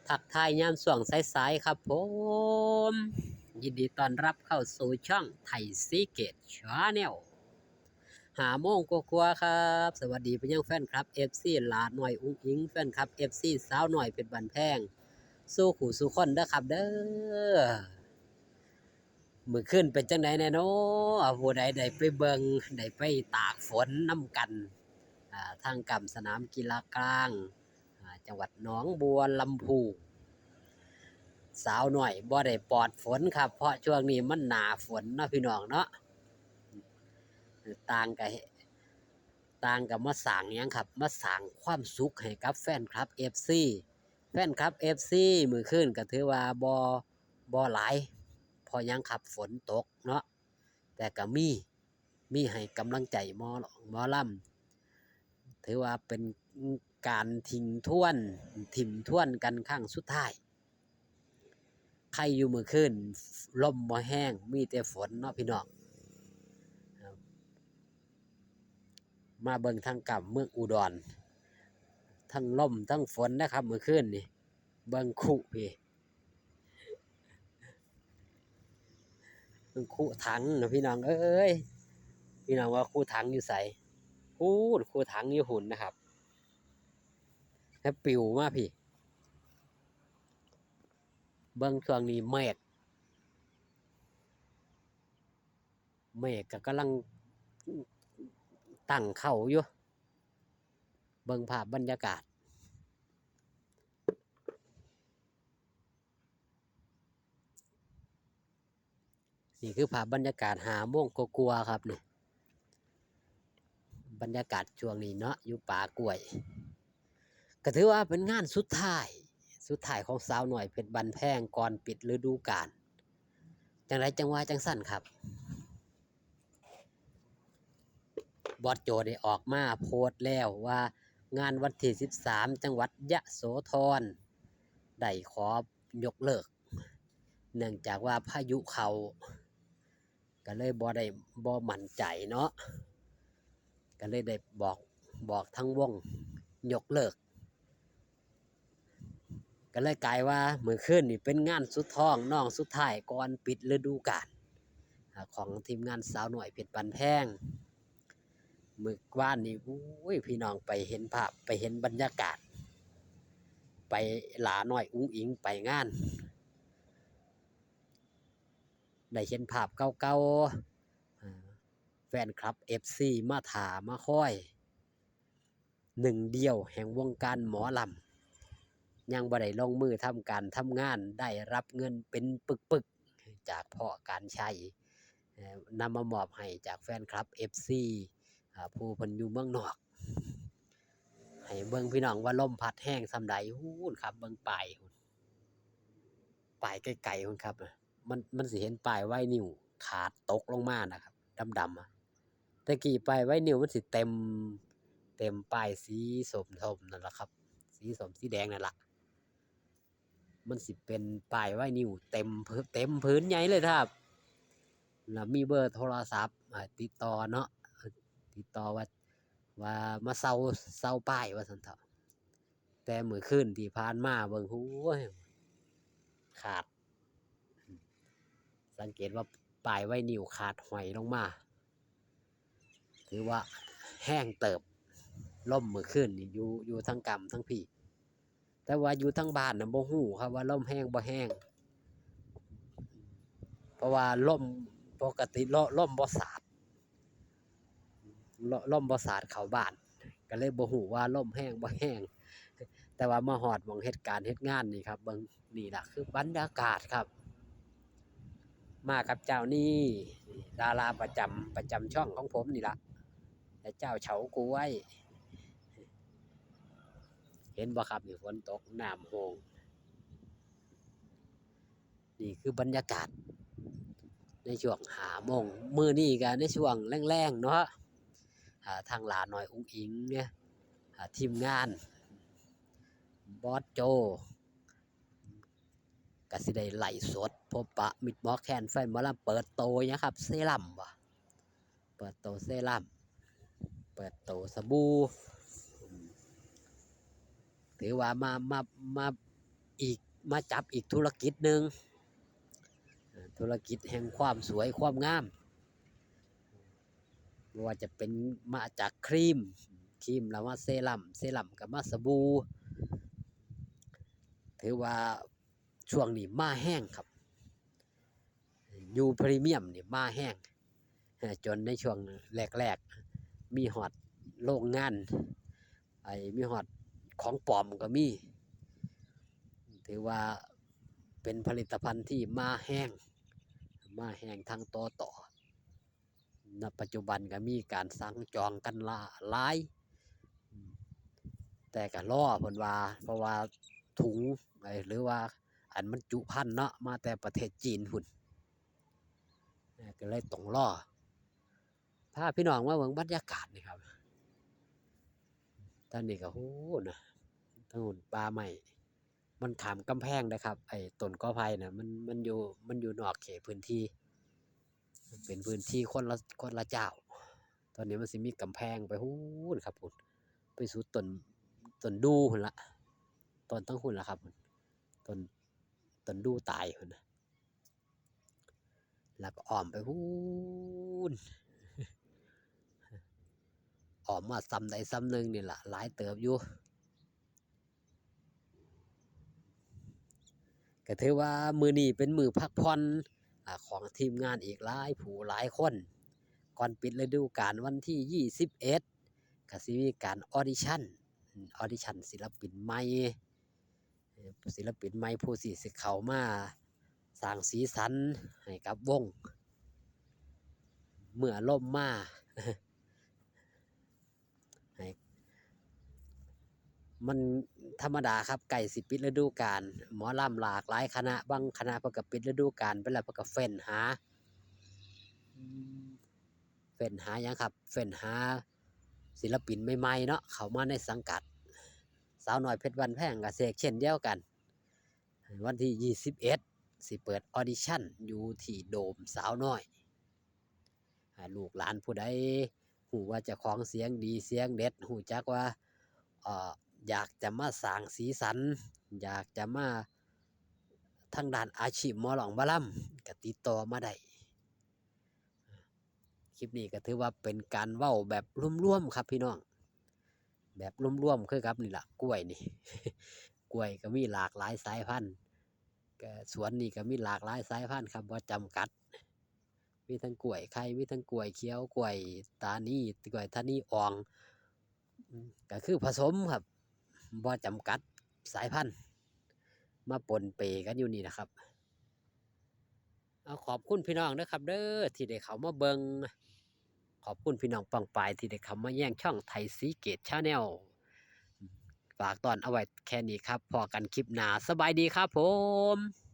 ทักทายยามช่วงสายๆครับผมยินดีต้อนรับเข้าสู่ช่องไทยซีเกตชาแนล5 โมงกว่าๆครับสวัสดีไปยังแฟนคลับ FC หลาหน่อยอุ้งอิงแฟนคลับ FC สาวหน่อยเป็นบันแพงสู้ขู่สู้คนเด้อครับเด้อมื้อคืนเป็นจังได๋แน่น้อผู้ใดได้ไปเบิ่งได้ไปตากฝนนำกันทางกำสนามกีฬากลางจังหวัดหนองบัวลำพูสาวหน่อยบ่ได้ปลอดฝนครับเพราะช่วงนี้มันหนาฝนเนาะพี่น้องเนาะต่างกับมาสร้างหยังครับมาสร้างความสุขให้กับแฟนคลับ FC แฟนคลับ FC มื้อคืนก็ถือว่าบ่หลายเพราะหยังครับฝนตกเนาะแต่ก็มีให้กำลังใจหมอลำถือว่าเป็นการทิ้งทวนกันครั้งสุดท้ายใครอยู่มื้อคืนลมบ่แห้งมีแต่ฝนเนาะพี่น้องมาเบิ่งทางกำเมืองอุดรทั้งลมทั้งฝนนะครับมื้อคืนนี่เบิ่งคุพี่เบิ่งคุถังนะพี่น้องเอ้ยพี่น้องว่าคุถังอยู่ไสพูดคุถังอยู่หุ่นนะครับแล้วปิวมาพี่เบิ่งช่วงนี้เมฆก็กำลังตั้งเข้าอยู่เบิ่งภาพบรรยากาศนี่คือภาพบรรยากาศ5 โมงกว่าๆครับนี่บรรยากาศช่วงนี้เนาะอยู่ป่ากล้วยก็ถือว่าเป็นงานสุดท้ายของสาวหน่อยเพชรบันแพงก่อนปิดฤดูกาลจังไรจังว่าจังสั้นครับบอสโจได้ออกมาโพสต์แล้วว่างานวันที่13จังหวัดยะโสธรได้ขอยกเลิกเนื่องจากว่าพายุเขาก็เลยบ่มั่นใจเนาะก็เลยได้บอกทั้งวงยกเลิกก็เลยกลายว่ามื้อคืนนี่เป็นงานสุดท้องน้องสุดท้ายก่อนปิดฤดูกาลของทีมงานสาวหน่อยเพชรบันแพงมื้อวานนี่อุ้ยพี่น้องไปเห็นภาพไปเห็นบรรยากาศไปหลาน้อยอุ้งอิงไปงานได้เห็นภาพเก่าๆแฟนคลับ FC มาถามาคอยหนึ่งเดียวแห่งวงการหมอลำยังบ่ได้ลงมือทำการทำงานได้รับเงินเป็นปึกๆจากพ่อการใช้นำมามอบให้จากแฟนคลับ FC ผู้เพิ่นอยู่เมืองนอกให้เบิ่งพี่น้องว่าลมพัดแห้งส่ำใดฮู้นครับเบิ่งป้ายไกลๆพุ่นครับมันสิเห็นป้ายไวนิวขาดตกลงมานะครับดำๆแต่กี้ป้ายไวนิวมันสิเต็มป้ายสีส้มๆนั่นล่ะครับสีส้มสีแดงนั่นล่ะมันสิเป็นป้ายไวนิวเต็มพื้นใหญ่เลยครับแล้วมีเบอร์โทรศัพท์ติดต่อเนาะติดต่อว่ามาเซาป้ายว่าซั่นเถาะแต่มื้อคืนที่ผ่านมาเบิ่งโอ้ยขาดสังเกตว่าป้ายไวนิวขาดห้อยลงมาถือว่าแห้งเติบล่มมื้อคืนนี่อยู่ทั้งกำทั้งพี่แต่ว่าอยู่ทั้งบ้านน่ะบ่ฮู้ครับว่าล่มแห้งบ่แห้งเพราะว่าล่มปกติล่มบ่สาดล่มบ่สาดเข้าบ้านก็เลยบ่ฮู้ว่าล่มแห้งบ่แห้งแต่ว่ามาฮอดหม้องเฮ็ดการเฮ็ดงานนี่ครับเบิ่งนี่ล่ะคือบรรยากาศครับมากับเจ้านี่ดาราประจำช่องของผมนี่ล่ะแต่เจ้าเฉาก๊วยเห็นบ่ครับนี่ฝนตกน้ำโฮงนี่คือบรรยากาศในช่วง5 โมงมื้อนี้ก็ในช่วงแล้งๆเนาะทางหลาน้อยอุ้งอิงเนี่ยทีมงานบอสโจก็สิได้ไลฟ์สดพบปะมิตรหมอแคนแฟนหมอลำเปิดโตเนี่ยครับเซรั่มบ่เปิดโตเซรั่มเปิดโตสบู่ถือว่ามา อีกมาจับอีกธุรกิจหนึ่งธุรกิจแห่งความสวยความงามไม่ว่าจะเป็นมาจากครีมแล้วมาเซรั่มกับมาสบู่ถือว่าช่วงนี้มาแห้งครับยูพรีเมียมนี่มาแห้งจนในช่วงแรกๆมีฮอดโรงงานมีฮอดของปลอมก็มีถือว่าเป็นผลิตภัณฑ์ที่มาแห้งทางต่อณปัจจุบันก็มีการสั่งจองกันหลายแต่ก็รอเพิ่นว่าเพราะว่าถุงหรือว่าอันมันจุพันเนาะมาแต่ประเทศจีนพุ่นก็เลยต้องรอพาพี่น้องมาเบิ่งบรรยากาศนี่ครับตอนนี้ก็โหนะทั้งหุ่นป่าไม้มันขามกำแพงนะครับไอ้ต้นกอไผ่น่ะมันอยู่นอกเขตพื้นที่เป็นพื้นที่คนละเจ้าตอนนี้มันสิมีกำแพงไปหู้นครับพุ่นไปสู่ต้นดูพุ่นละต้นตั้งหุ่นละครับต้นดูตายพุ่นนะแล้วก็อ้อมไปหู้นอ้อมมาซ้ำใดซ้ำหนึ่งนี่แหละหลายเติบอยู่ก็ถือว่ามือนี้เป็นมือพักผ่อนของทีมงานอีกหลายผู้หลายคนก่อนปิดฤดูกาลวันที่21ก็สิมีการออดิชั่นศิลปินใหม่ผู้สิเข้ามาสร้างสีสันให้กับวงเมื่อล่มมาให้มันธรรมดาครับไก่สิปิดฤดูกาลหมอลำหลากหลายคณะบางคณะเพิ่นก็ปิดฤดูกาลไปแล้วเพิ่นก็เฟ้นหาหยังครับเฟ้นหาศิลปินใหม่ๆเนาะเข้ามาในสังกัดสาวน้อยเพชรบ้านแพงก็เสกเช่นเดียวกันวันที่21สิเปิดออดิชั่นอยู่ที่โดมสาวน้อยลูกหลานผู้ใดฮู้ว่าเจ้าของเสียงดีเสียงเด็ดฮู้จักว่าอยากจะมาสร้างสีสันอยากจะมาทางด้านอาชีพหมอร้องหมอลำก็ติดต่อมาได้คลิปนี้ก็ถือว่าเป็นการเว้าแบบร่วมๆครับพี่น้องแบบร่วมๆคือครับนี่ล่ะกล้วยนี่ กล้วยก็มีหลากหลายสายพันธุ์ก็สวนนี่ก็มีหลากหลายสายพันธุ์ครับบ่จำกัดมีทั้งกล้วยไข่มีทั้งกล้วยเขียวกล้วยตานีกล้วยตานีอ่องก็คือผสมครับบ่จำกัดสายพันธุ์มาปนเปกันอยู่นี่นะครับเอาขอบคุณพี่น้องนะครับเด้อที่ได้เข้ามาเบิ่งขอบคุณพี่น้องปังปายที่ได้เข้ามาแย่งช่องไทยสีเกตชาแนลฝากตอนเอาไว้แค่นี้ครับพอกันคลิปหน้าสบายดีครับผม